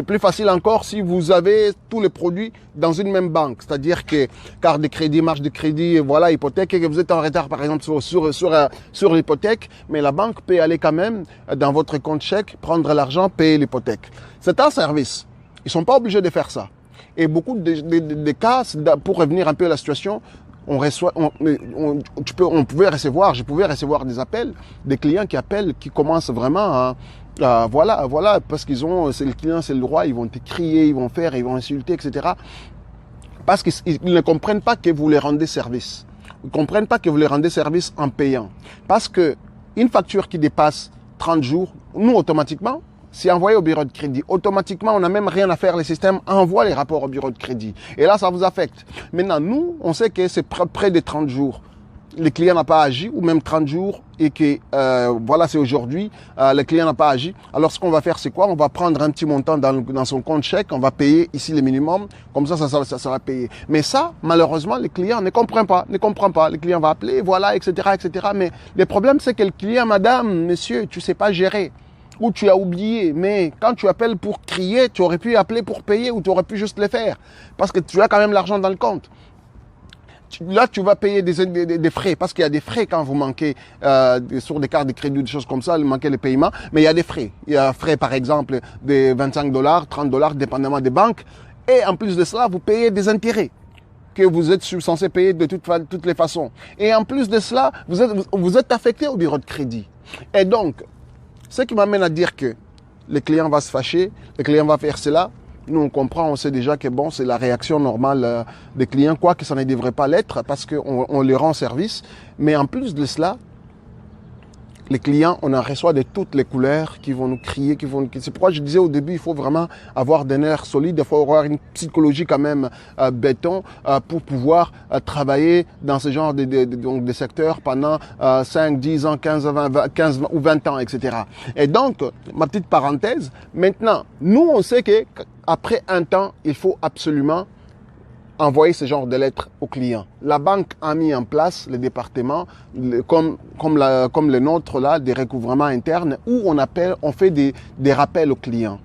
C'est plus facile encore si vous avez tous les produits dans une même banque. C'est-à-dire que carte de crédit, marge de crédit, voilà, hypothèque, et que vous êtes en retard par exemple sur l'hypothèque, mais la banque peut aller quand même dans votre compte chèque, prendre l'argent, payer l'hypothèque. C'est un service. Ils ne sont pas obligés de faire ça. Et beaucoup de cas, pour revenir un peu à la situation, je pouvais recevoir des appels, des clients qui appellent, qui commencent vraiment à voilà, parce c'est le client, c'est le roi, ils vont te crier, ils vont faire, ils vont insulter, etc. Parce qu'ils ne comprennent pas que vous les rendez service. Ils ne comprennent pas que vous les rendez service en payant. Parce que une facture qui dépasse 30 jours, nous, automatiquement, c'est envoyé au bureau de crédit. Automatiquement, on n'a même rien à faire. Le système envoie les rapports au bureau de crédit. Et là, ça vous affecte. Maintenant, nous, on sait que c'est près de 30 jours. Le client n'a pas agi, ou même 30 jours, et que, voilà, c'est aujourd'hui, le client n'a pas agi. Alors, ce qu'on va faire, c'est quoi? On va prendre un petit montant dans son compte chèque, on va payer ici le minimum, comme ça sera payé. Mais ça, malheureusement, le client ne comprend pas. Le client va appeler, voilà, etc., etc. Mais le problème, c'est que le client, madame, monsieur, tu sais pas gérer. Ou tu as oublié, mais quand tu appelles pour crier, tu aurais pu appeler pour payer ou tu aurais pu juste le faire. Parce que tu as quand même l'argent dans le compte. Là, tu vas payer des frais, parce qu'il y a des frais quand vous manquez sur des cartes de crédit ou des choses comme ça, vous manquez les paiements, mais il y a des frais. Il y a frais, par exemple, de 25 $, 30 $, dépendamment des banques. Et en plus de cela, vous payez des intérêts que vous êtes censé payer de toutes les façons. Et en plus de cela, vous êtes affecté au bureau de crédit. Et donc, ce qui m'amène à dire que le client va se fâcher, le client va faire cela. Nous, on comprend, on sait déjà que bon, c'est la réaction normale des clients, quoi que ça ne devrait pas l'être parce qu'on les rend service. Mais en plus de cela, les clients, on en reçoit de toutes les couleurs qui vont nous crier, C'est pourquoi je disais au début, il faut vraiment avoir des nerfs solides, il faut avoir une psychologie quand même béton pour pouvoir travailler dans ce genre de secteurs pendant 5, 10 ans, 15 ou 20 ans, etc. Et donc, ma petite parenthèse, maintenant, nous, on sait qu'après un temps, il faut absolument envoyer ce genre de lettres aux clients. La banque a mis en place le département, comme le nôtre là, des recouvrements internes, où on fait des rappels aux clients.